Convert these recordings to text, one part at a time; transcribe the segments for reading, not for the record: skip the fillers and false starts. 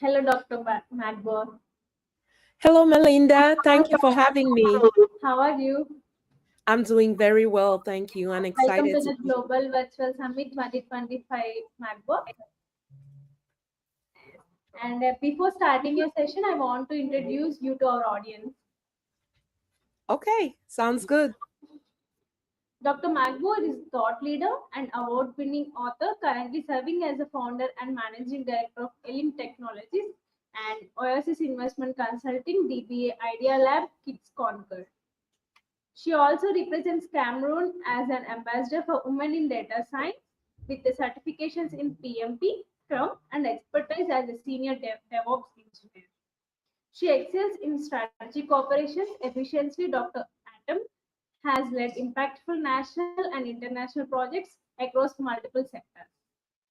Hello, Dr. Magbo. Hello, Melinda. Thank you for having me. How are you? I'm doing very well, thank you, and Welcome excited to to the be. Global Virtual Summit 2025, Magbo. And before starting your session, I want to introduce you to our audience. Okay, sounds good. Dr. Magbo is thought leader and award-winning author, currently serving as the founder and managing director of Elim Technologies and Oasis Investment Consulting, DBA Idea Lab, 𝐑𝐞𝐧𝐞. She also represents Cameroon as an ambassador for women in data science with the certifications in PMP, Scrum, and expertise as a senior DevOps engineer. She excels in strategic operations efficiency. Dr. Atom has led impactful national and international projects across multiple sectors.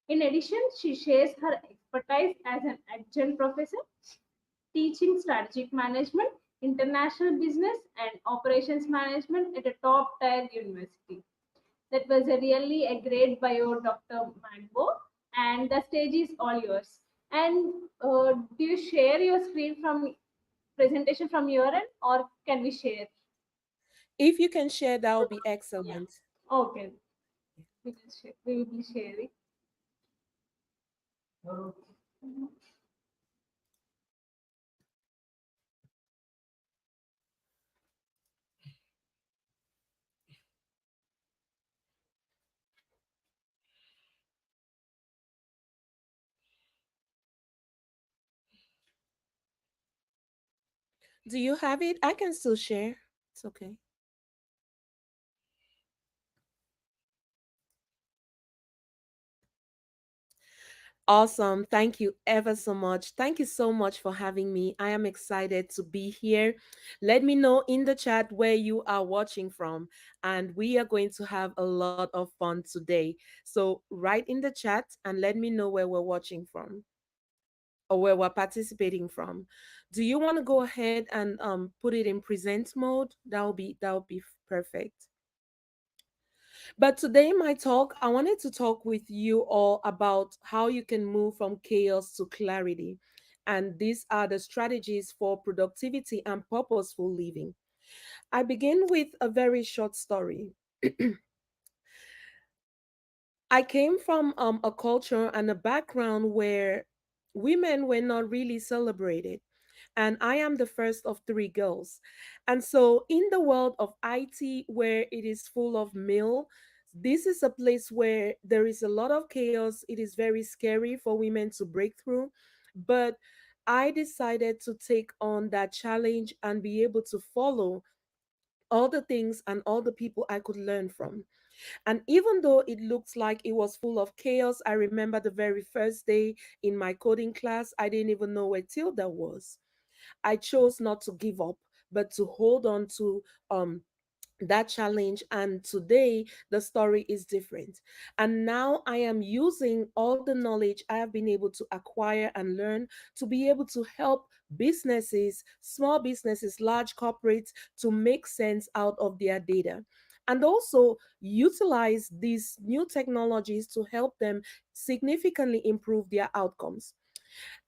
In addition, she shares her expertise as an adjunct professor teaching strategic management, international business, and operations management at a top tier university. That was a really a great bio, Dr. Magbo, and the stage is all yours. And do you share your screen from presentation from your end, or can we share? If you can share, that would be Yeah. excellent. Okay. We will share. We will be sharing. Do you have it? I can still share. It's okay. Awesome. Thank you ever so much. Thank you so much for having me. I am excited to be here. Let me know in the chat where you are watching from, and we are going to have a lot of fun today. So, write in the chat and let me know where we're watching from or where we're participating from. Do you want to go ahead and put it in present mode? That would be perfect. But today, in my talk, I wanted to talk with you all about how you can move from chaos to clarity. And these are the strategies for productivity and purposeful living. I begin with a very short story. I came from a culture and a background where women were not really celebrated. And I am the first of three girls. And so, in the world of IT, where it is full of male, this is a place where there is a lot of chaos. It is very scary for women to break through. But I decided to take on that challenge and be able to follow all the things and all the people I could learn from. And even though it looks like it was full of chaos, I remember the very first day in my coding class, I didn't even know where Tilda was. I chose not to give up, but to hold on to that challenge. And today, the story is different. And now I am using all the knowledge I have been able to acquire and learn to be able to help businesses, small businesses, large corporates to make sense out of their data. And also utilize these new technologies to help them significantly improve their outcomes.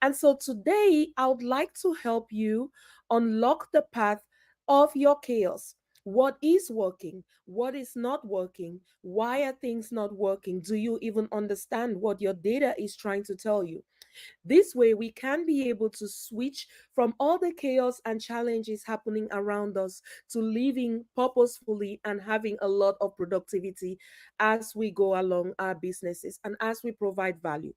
And so today, I would like to help you unlock the path of your chaos. What is working? What is not working? Why are things not working? Do you even understand what your data is trying to tell you? This way, we can be able to switch from all the chaos and challenges happening around us to living purposefully and having a lot of productivity as we go along our businesses and as we provide value.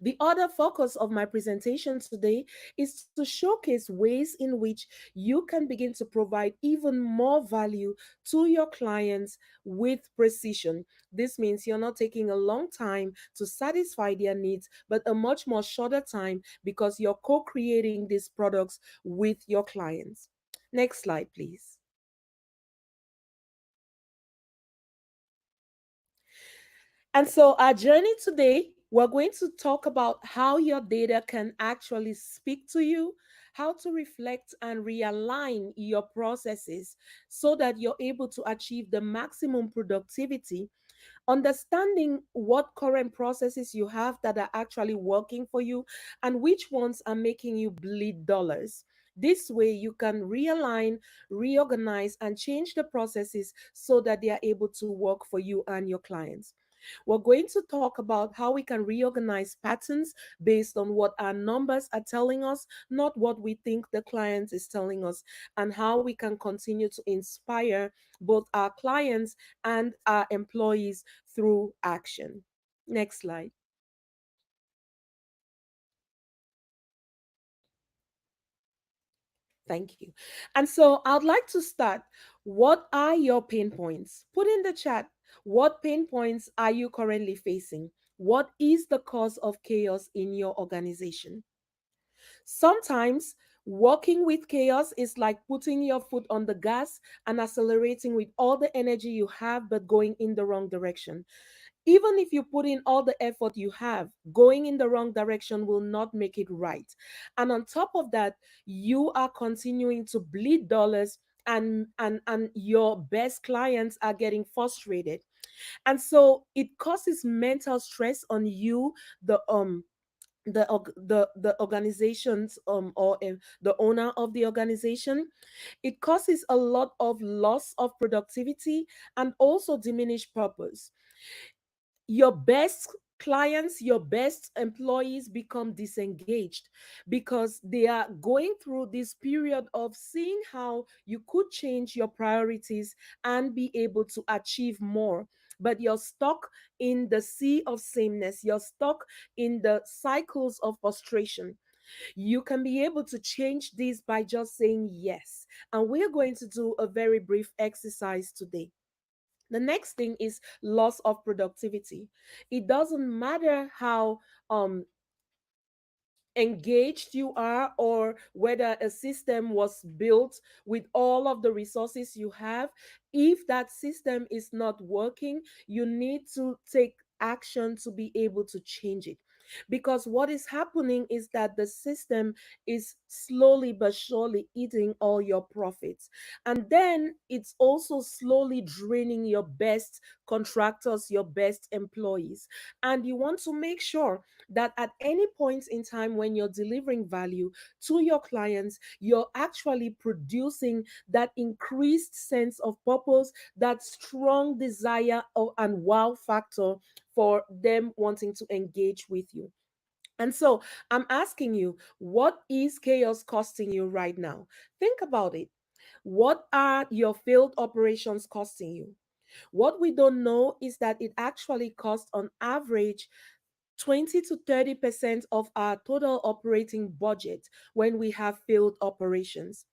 The other focus of my presentation today is to showcase ways in which you can begin to provide even more value to your clients with precision. This means you're not taking a long time to satisfy their needs, but a much more shorter time because you're co creating these products with your clients. Next slide, please. And so, our journey today, we're going to talk about how your data can actually speak to you, how to reflect and realign your processes so that you're able to achieve the maximum productivity Understanding what current processes you have that are actually working for you and which ones are making you bleed dollars. This way, you can realign, reorganize, and change the processes so that they are able to work for you and your clients. We're going to talk about how we can reorganize patterns based on what our numbers are telling us, not what we think the client is telling us, and how we can continue to inspire both our clients and our employees through action. Next slide. Thank you. And so I'd like to start. What are your pain points? Put in the chat. What pain points are you currently facing? What is the cause of chaos in your organization? Sometimes working with chaos is like putting your foot on the gas and accelerating with all the energy you have, but going in the wrong direction. Even if you put in all the effort you have, going in the wrong direction will not make it right. And on top of that, you are continuing to bleed dollars, and your best clients are getting frustrated. And so it causes mental stress on you, the organizations, or the owner of the organization. It causes a lot of loss of productivity and also diminished purpose. Your best clients, your best employees become disengaged because they are going through this period of seeing how you could change your priorities and be able to achieve more. But you're stuck in the sea of sameness, you're stuck in the cycles of frustration. You can be able to change this by just saying yes. And we're going to do a very brief exercise today. The next thing is loss of productivity. It doesn't matter how engaged you are or whether a system was built with all of the resources you have. If that system is not working, you need to take action to be able to change it. Because what is happening is that the system is slowly but surely eating all your profits. And then it's also slowly draining your best contractors, your best employees. And you want to make sure that at any point in time when you're delivering value to your clients, you're actually producing that increased sense of purpose, that strong desire and wow factor for them wanting to engage with you. And so I'm asking you, what is chaos costing you right now? Think about it. What are your failed operations costing you? What we don't know is that it actually costs on average 20 to 30% of our total operating budget when we have failed operations.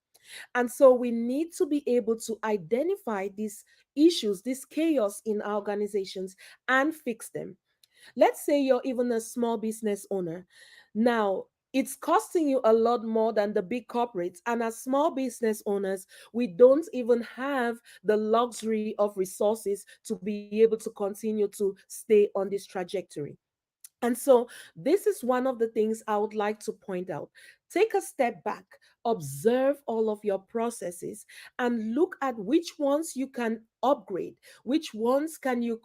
And so we need to be able to identify these issues, this chaos in our organizations, and fix them. Let's say you're even a small business owner. Now, it's costing you a lot more than the big corporates. And as small business owners, we don't even have the luxury of resources to be able to continue to stay on this trajectory. And so, this is one of the things I would like to point out. Take a step back, observe all of your processes, and look at which ones you can upgrade, which ones can you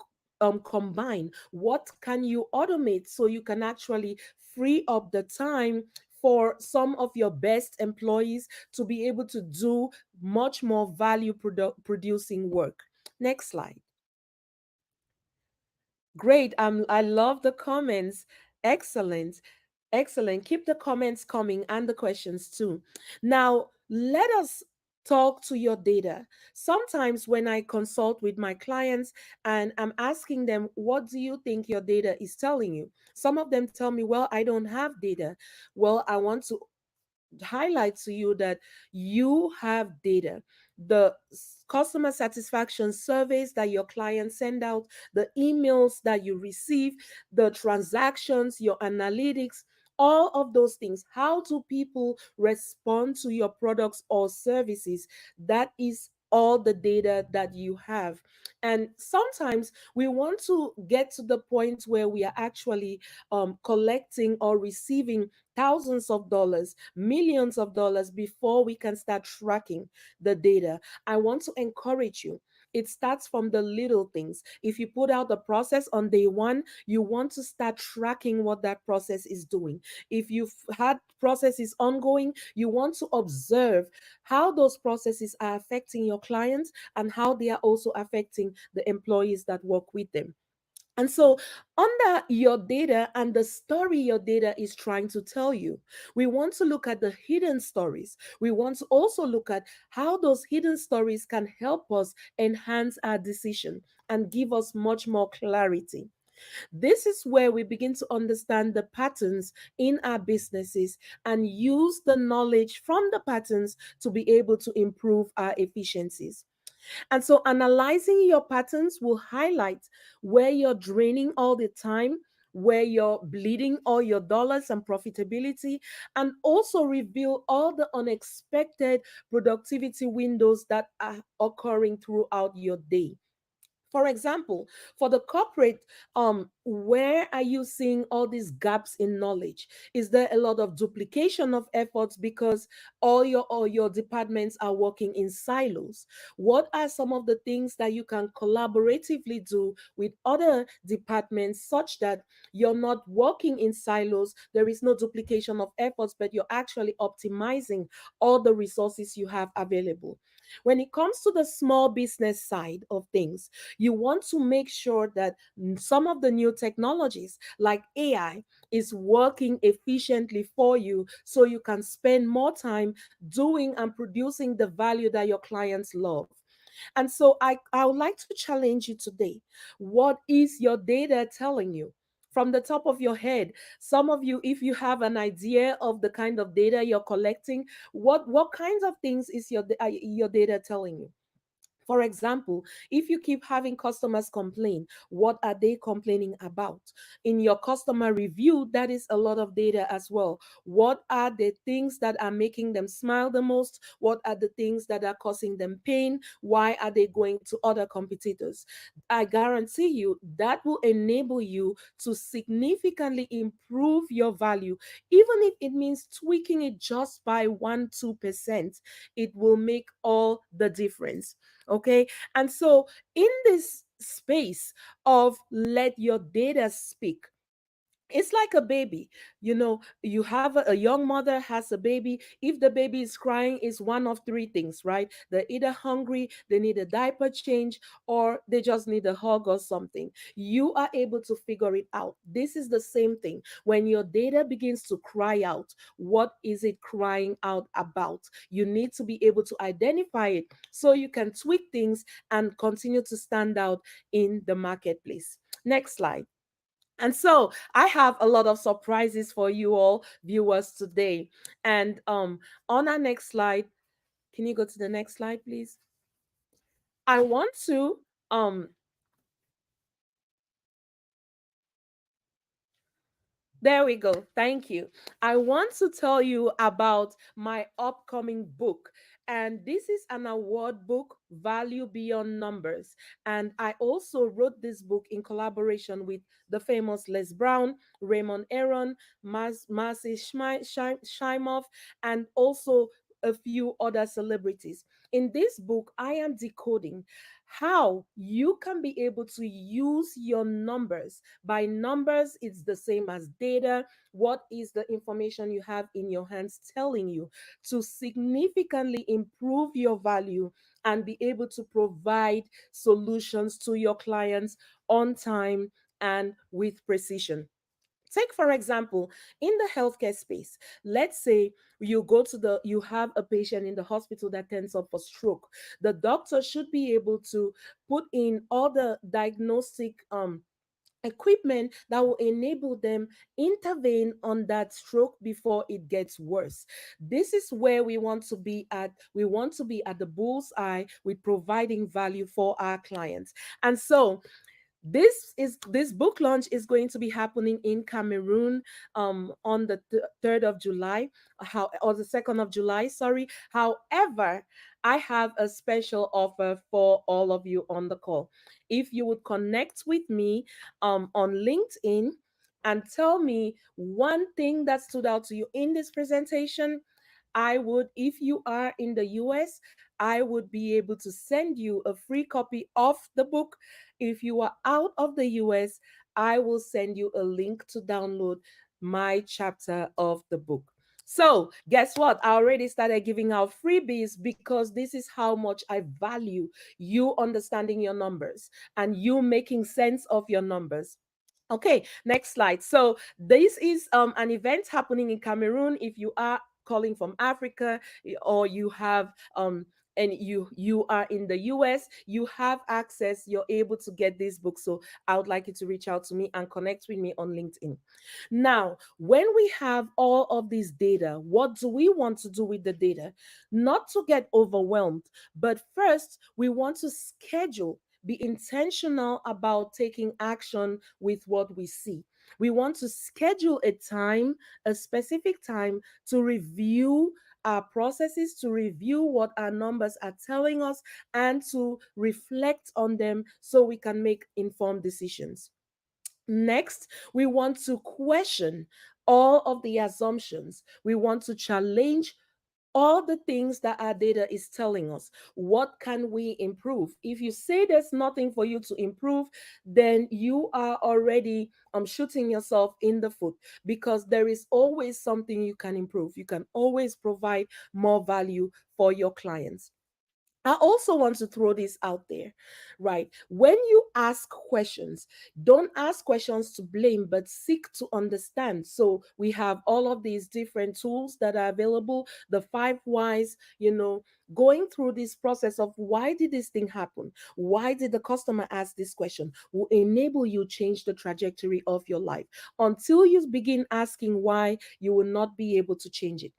combine, what can you automate so you can actually free up the time for some of your best employees to be able to do much more value producing work. Next slide. Great. I love the comments. Excellent. Excellent. Keep the comments coming and the questions too. Now, let us talk to your data. Sometimes when I consult with my clients and I'm asking them, what do you think your data is telling you? Some of them tell me, well, I don't have data. Well, I want to highlight to you that you have data. The customer satisfaction surveys that your clients send out, the emails that you receive, the transactions, your analytics, all of those things. How do people respond to your products or services? That is all the data that you have. And sometimes we want to get to the point where we are actually collecting or receiving thousands of dollars, millions of dollars before we can start tracking the data. I want to encourage you. It starts from the little things. If you put out the process on day one, you want to start tracking what that process is doing. If you've had processes ongoing, you want to observe how those processes are affecting your clients and how they are also affecting the employees that work with them. And so, under your data and the story your data is trying to tell you, we want to look at the hidden stories. We want to also look at how those hidden stories can help us enhance our decision and give us much more clarity. This is where we begin to understand the patterns in our businesses and use the knowledge from the patterns to be able to improve our efficiencies. And so, analyzing your patterns will highlight where you're draining all the time, where you're bleeding all your dollars and profitability, and also reveal all the unexpected productivity windows that are occurring throughout your day. For example, for the corporate, where are you seeing all these gaps in knowledge? Is there a lot of duplication of efforts because all your departments are working in silos? What are some of the things that you can collaboratively do with other departments such that you're not working in silos? There is no duplication of efforts, but you're actually optimizing all the resources you have available. When it comes to the small business side of things, you want to make sure that some of the new technologies like AI is working efficiently for you so you can spend more time doing and producing the value that your clients love. And so I would like to challenge you today. What is your data telling you? From the top of your head, some of you, if you have an idea of the kind of data you're collecting, what kinds of things is your data telling you? For example, if you keep having customers complain, what are they complaining about? In your customer review, that is a lot of data as well. What are the things that are making them smile the most? What are the things that are causing them pain? Why are they going to other competitors? I guarantee you that will enable you to significantly improve your value. Even if it means tweaking it just by 1-2%, it will make all the difference. Okay. And so, in this space of let your data speak, it's like a baby. You have a young mother has a baby. If the baby is crying, it's one of three things, right? They're either hungry, they need a diaper change, or they just need a hug or something. You are able to figure it out. This is the same thing. When your data begins to cry out, what is it crying out about? You need to be able to identify it so you can tweak things and continue to stand out in the marketplace. Next slide. And so I have a lot of surprises for you all viewers today. And on our next slide, can you go to the next slide, please? I want to um There we go. Thank you. I want to tell you about my upcoming book. And this is an award book, Value Beyond Numbers. And I also wrote this book in collaboration with the famous Les Brown, Raymond Aron, Marcy Shimoff, and also a few other celebrities. In this book, I am decoding how you can be able to use your numbers. By numbers, it's the same as data. What is the information you have in your hands telling you to significantly improve your value and be able to provide solutions to your clients on time and with precision? Take, for example, in the healthcare space, let's say you have a patient in the hospital that turns up for stroke. The doctor should be able to put in all the diagnostic equipment that will enable them intervene on that stroke before it gets worse. This is where we want to be at the bullseye with providing value for our clients. And so this book launch is going to be happening in Cameroon on the 3rd of July, how or the 2nd of July, sorry. However, I have a special offer for all of you on the call. If you would connect with me on LinkedIn and tell me one thing that stood out to you in this presentation, I would, if you are in the US, I would be able to send you a free copy of the book. If you are out of the US, I will send you a link to download my chapter of the book. So, guess what? I already started giving out freebies because this is how much I value you understanding your numbers and you making sense of your numbers. Okay, next slide. So this is an event happening in Cameroon. If you are calling from Africa, or you have and you are in the US, you have access, you're able to get this book. So I would like you to reach out to me and connect with me on LinkedIn. Now, when we have all of this data, what do we want to do with the data? Not to get overwhelmed, but first we want to schedule, be intentional about taking action with what we see. We want to schedule a time, a specific time, to review our processes, to review what our numbers are telling us, and to reflect on them so we can make informed decisions. Next, we want to question all of the assumptions. We want to challenge all the things that our data is telling us. What can we improve? If you say there's nothing for you to improve, then you are already shooting yourself in the foot, because there is always something you can improve. You can always provide more value for your clients. I also want to throw this out there, right? When you ask questions, don't ask questions to blame, but seek to understand. So we have all of these different tools that are available, the five whys, going through this process of why did this thing happen? Why did the customer ask this question? Will enable you change the trajectory of your life. Until you begin asking why, you will not be able to change it.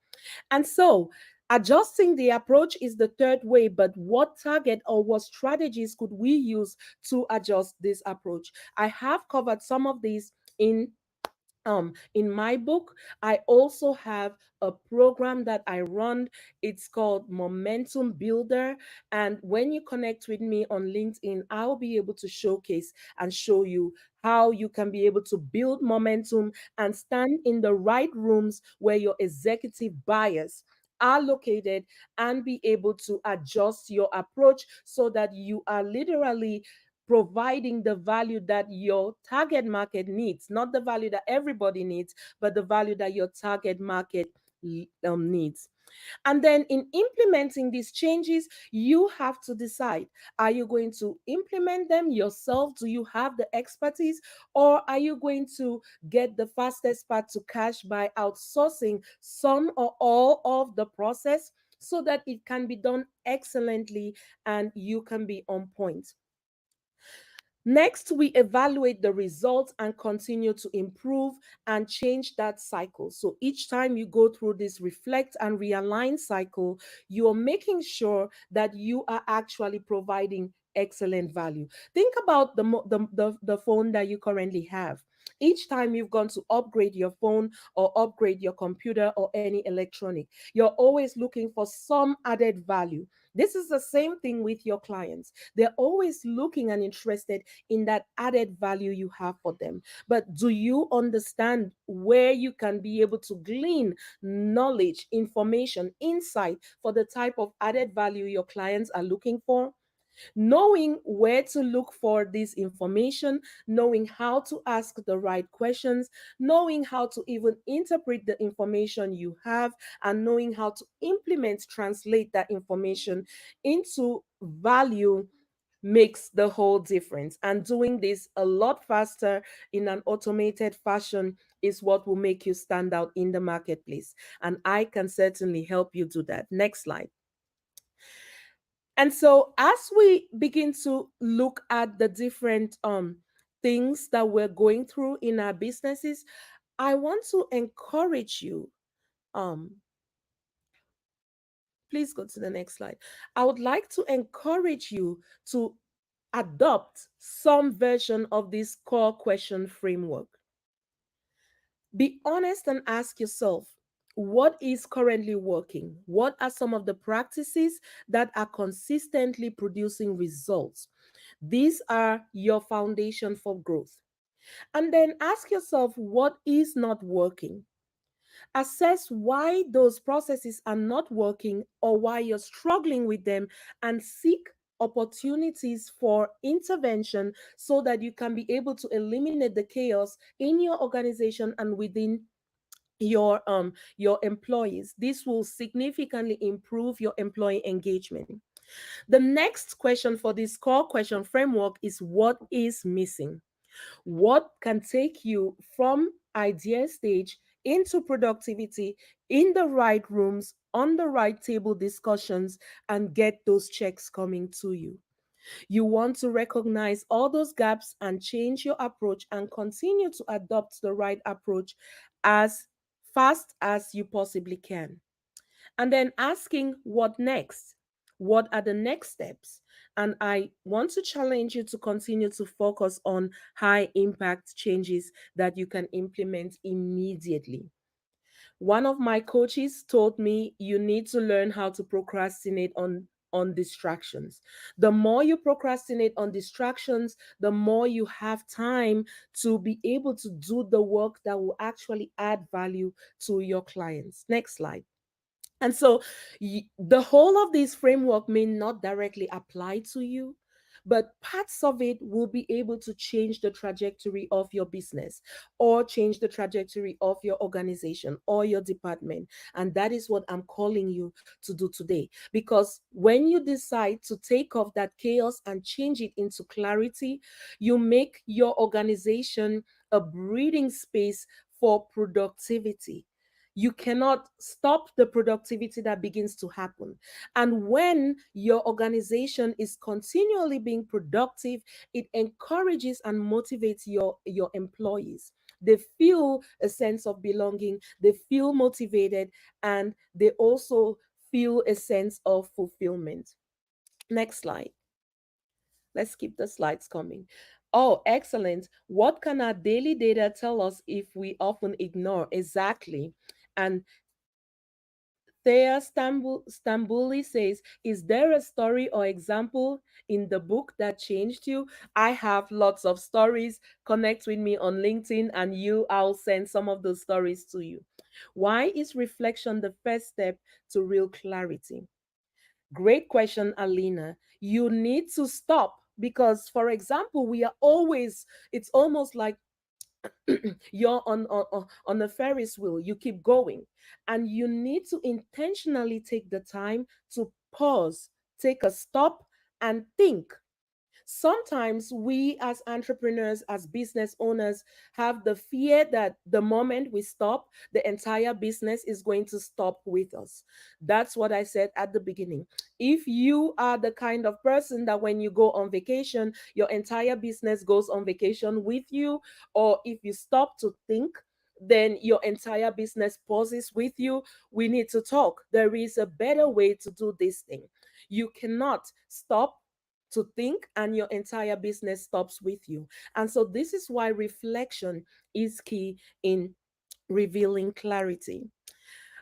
And so, adjusting the approach is the third way, but what target or what strategies could we use to adjust this approach? I have covered some of these in my book. I also have a program that I run. It's called Momentum Builder, and when you connect with me on LinkedIn, I'll be able to showcase and show you how you can be able to build momentum and stand in the right rooms where your executive buyers are located, and be able to adjust your approach so that you are literally providing the value that your target market needs, not the value that everybody needs, but the value that your target market needs. And then in implementing these changes, you have to decide, are you going to implement them yourself? Do you have the expertise? Or are you going to get the fastest path to cash by outsourcing some or all of the process so that it can be done excellently and you can be on point? Next, we evaluate the results and continue to improve and change that cycle. So each time you go through this reflect and realign cycle, you are making sure that you are actually providing excellent value. Think about the phone that you currently have. Each time you've gone to upgrade your phone or upgrade your computer or any electronic, you're always looking for some added value. This is the same thing with your clients. They're always looking and interested in that added value you have for them. But do you understand where you can be able to glean knowledge, information, insight for the type of added value your clients are looking for? Knowing where to look for this information, knowing how to ask the right questions, knowing how to even interpret the information you have, and knowing how to implement, translate that information into value makes the whole difference. And doing this a lot faster in an automated fashion is what will make you stand out in the marketplace. And I can certainly help you do that. Next slide. And so as we begin to look at the different things that we're going through in our businesses, I want to encourage you. Please go to the next slide. I would like to encourage you to adopt some version of this core question framework. Be honest and ask yourself, what is currently working? What are some of the practices that are consistently producing results? These are your foundation for growth. And then ask yourself, what is not working? Assess why those processes are not working or why you're struggling with them, and seek opportunities for intervention so that you can be able to eliminate the chaos in your organization and within your employees. This will significantly improve your employee engagement. The next question for this core question framework is, what is missing? What can take you from idea stage into productivity in the right rooms, on the right table discussions, and get those checks coming to you? You want to recognize all those gaps and change your approach and continue to adopt the right approach as fast as you possibly can. And then asking, what next? What are the next steps? And I want to challenge you to continue to focus on high impact changes that you can implement immediately. One of my coaches told me, you need to learn how to procrastinate on distractions. The more you procrastinate on distractions, the more you have time to be able to do the work that will actually add value to your clients. Next slide. And so the whole of this framework may not directly apply to you, but parts of it will be able to change the trajectory of your business or change the trajectory of your organization or your department. And that is what I'm calling you to do today. Because when you decide to take off that chaos and change it into clarity, you make your organization a breathing space for productivity. You cannot stop the productivity that begins to happen. And when your organization is continually being productive, it encourages and motivates your employees. They feel a sense of belonging, they feel motivated, and they also feel a sense of fulfillment. Next slide. Let's keep the slides coming. Oh, excellent. What can our daily data tell us if we often ignore? Exactly. And Thea Stambuli says, is there a story or example in the book that changed you? I have lots of stories. Connect with me on LinkedIn and I'll send some of those stories to you. Why is reflection the first step to real clarity? Great question, Alina. You need to stop because, for example, we are always, it's almost like you're on a Ferris wheel, you keep going, and you need to intentionally take the time to pause, take a stop, and think. Sometimes we as entrepreneurs, as business owners, have the fear that the moment we stop, the entire business is going to stop with us. That's what I said at the beginning. If you are the kind of person that when you go on vacation, your entire business goes on vacation with you, or if you stop to think, then your entire business pauses with you. We need to talk. There is a better way to do this thing. You cannot stop to think and your entire business stops with you. And so this is why reflection is key in revealing clarity.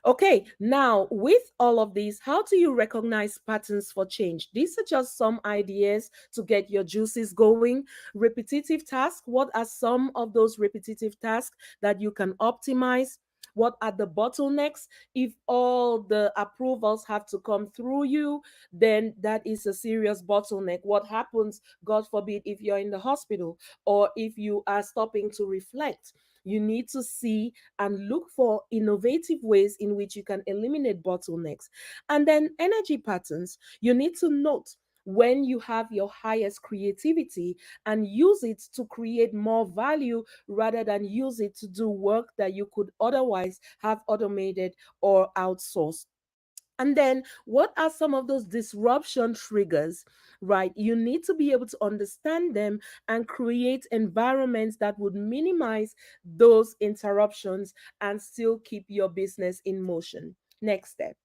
Okay, now with all of these, how do you recognize patterns for change? These are just some ideas to get your juices going. Repetitive tasks, what are some of those repetitive tasks that you can optimize? What are the bottlenecks? If all the approvals have to come through you, then that is a serious bottleneck. What happens, God forbid, if you're in the hospital or if you are stopping to reflect? You need to see and look for innovative ways in which you can eliminate bottlenecks. And then energy patterns. You need to note when you have your highest creativity and use it to create more value rather than use it to do work that you could otherwise have automated or outsourced. And then, what are some of those disruption triggers, right? You need to be able to understand them and create environments that would minimize those interruptions and still keep your business in motion. Next step.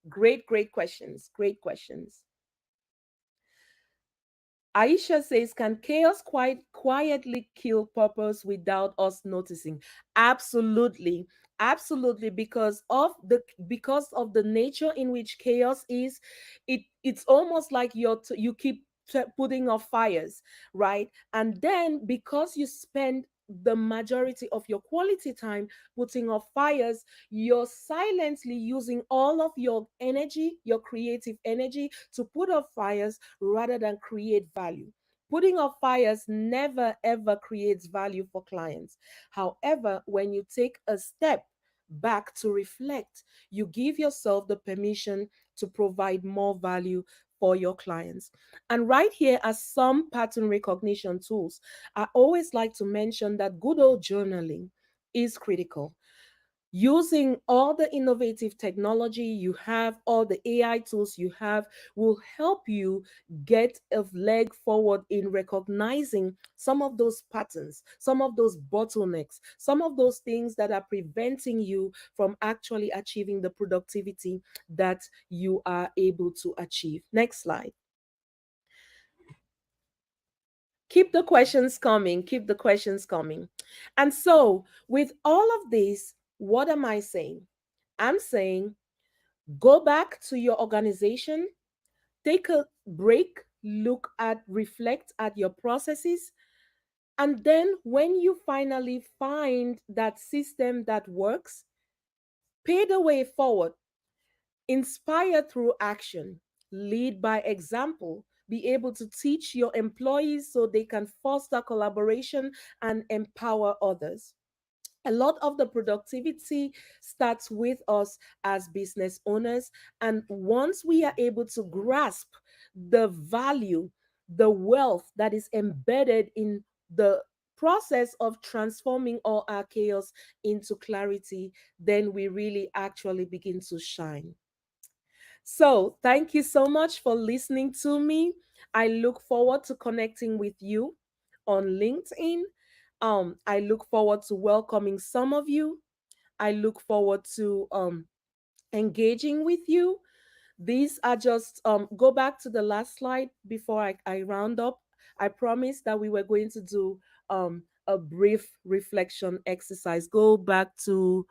Great questions. Great questions. Aisha says, can chaos quite quietly kill purpose without us noticing? Absolutely. Absolutely, because of the nature in which chaos is, it's almost like you keep putting off fires, right? And then because you spend the majority of your quality time putting off fires, you're silently using all of your energy, your creative energy, to put off fires rather than create value. Putting off fires never ever creates value for clients. However, when you take a step back to reflect, you give yourself the permission to provide more value for your clients. And right here are some pattern recognition tools. I always like to mention that good old journaling is critical. Using all the innovative technology you have, all the AI tools you have, will help you get a leg forward in recognizing some of those patterns, some of those bottlenecks, some of those things that are preventing you from actually achieving the productivity that you are able to achieve. Next slide. Keep the questions coming, keep the questions coming. And so, with all of this, what am I saying? I'm saying go back to your organization, take a break, look at, reflect at your processes. And then, when you finally find that system that works, pay the way forward. Inspire through action, lead by example, be able to teach your employees so they can foster collaboration and empower others. A lot of the productivity starts with us as business owners. And once we are able to grasp the value, the wealth that is embedded in the process of transforming all our chaos into clarity, then we really actually begin to shine. So, thank you so much for listening to me. I look forward to connecting with you on LinkedIn. I look forward to welcoming some of you. I look forward to engaging with you. These are just go back to the last slide before I round up. I promised that we were going to do a brief reflection exercise. Go back to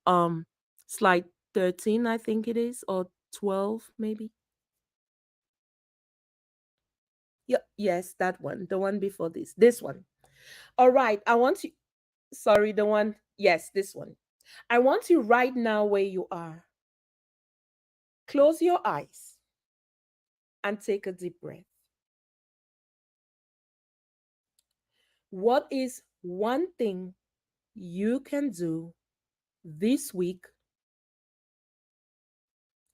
um slide 13, I think it is, or 12 maybe. Yeah, yes, that one. The one before this. This one. All right. I want you, sorry, the one, yes, this one. I want you right now where you are. Close your eyes and take a deep breath. What is one thing you can do this week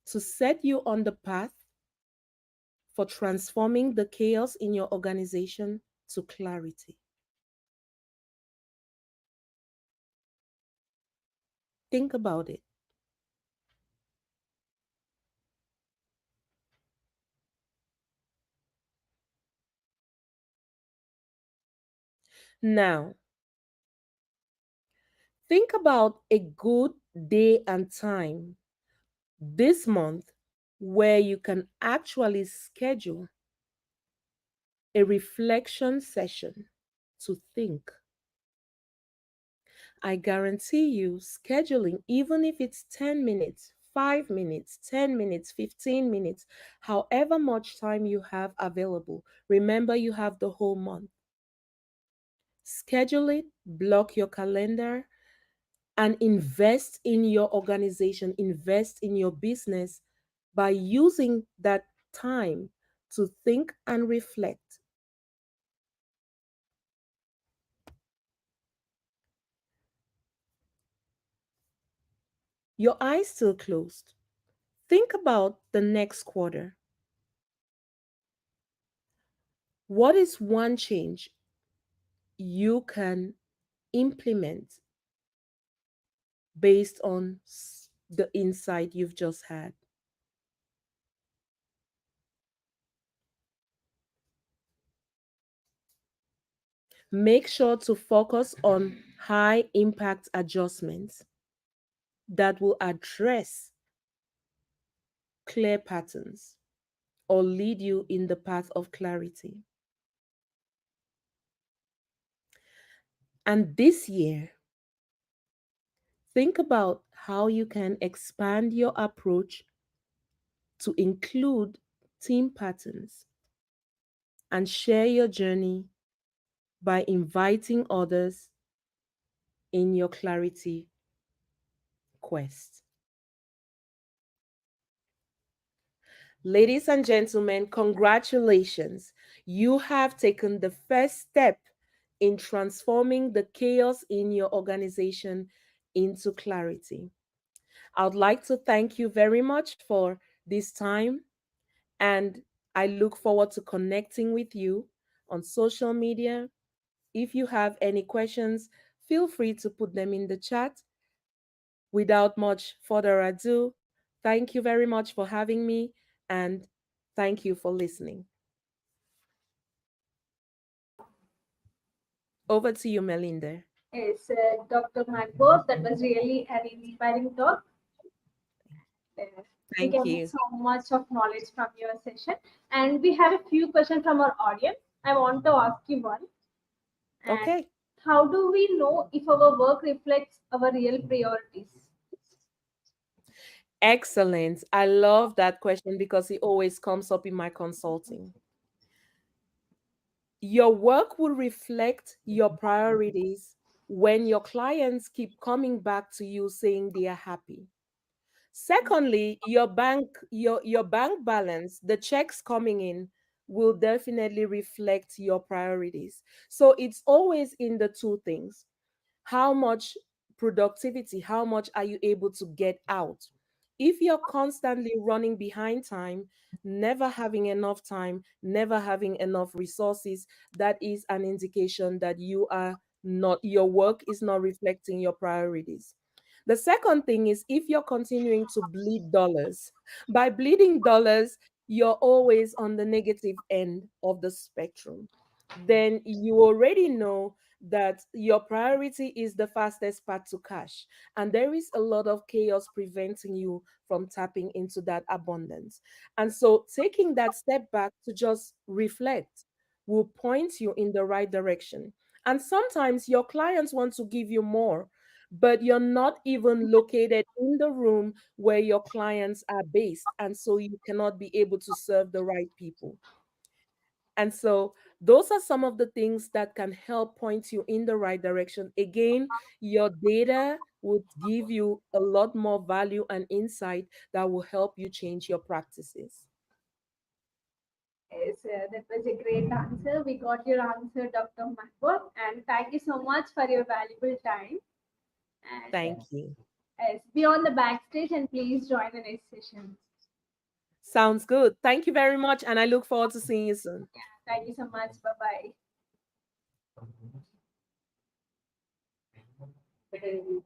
to set you on the path for transforming the chaos in your organization to clarity? Think about it. Now, think about a good day and time this month where you can actually schedule a reflection session to think. I guarantee you, scheduling, even if it's 10 minutes, 5 minutes, 10 minutes, 15 minutes, however much time you have available, remember you have the whole month. Schedule it, block your calendar, and invest in your organization, invest in your business by using that time to think and reflect. Your eyes still closed. Think about the next quarter. What is one change you can implement based on the insight you've just had? Make sure to focus on high impact adjustments that will address clear patterns or lead you in the path of clarity. And this year, think about how you can expand your approach to include team patterns and share your journey by inviting others in your clarity quest. Ladies and gentlemen, congratulations. You have taken the first step in transforming the chaos in your organization into clarity. I would like to thank you very much for this time, and I look forward to connecting with you on social media. If you have any questions, feel free to put them in the chat. Without much further ado, thank you very much for having me, and thank you for listening. Over to you, Melinda. Yes, Dr. Magbo, that was really an inspiring talk. Uh, we Thank gained you. so much of knowledge from your session. And we have a few questions from our audience. I want to ask you one. And Okay. how do we know if our work reflects our real priorities? Excellent. I love that question because it always comes up in my consulting. Your work will reflect your priorities when your clients keep coming back to you saying they are happy. Secondly, your bank balance, the checks coming in will definitely reflect your priorities. So it's always in the two things. How much productivity, how much are you able to get out? If you're constantly running behind time, never having enough time, never having enough resources, that is an indication that your work is not reflecting your priorities. The second thing is if you're continuing to bleed dollars. By bleeding dollars, you're always on the negative end of the spectrum. Then you already know that your priority is the fastest path to cash. And there is a lot of chaos preventing you from tapping into that abundance. And so taking that step back to just reflect will point you in the right direction. And sometimes your clients want to give you more, but you're not even located in the room where your clients are based. And so you cannot be able to serve the right people. And so those are some of the things that can help point you in the right direction. Again, your data would give you a lot more value and insight that will help you change your practices. Yes, that was a great answer. We got your answer, Dr. Magbo. And thank you so much for your valuable time. And Thank you. yes, be on the backstage and please join the next session. Sounds good. Thank you very much. And I look forward to seeing you soon. Thank you so much. Bye bye.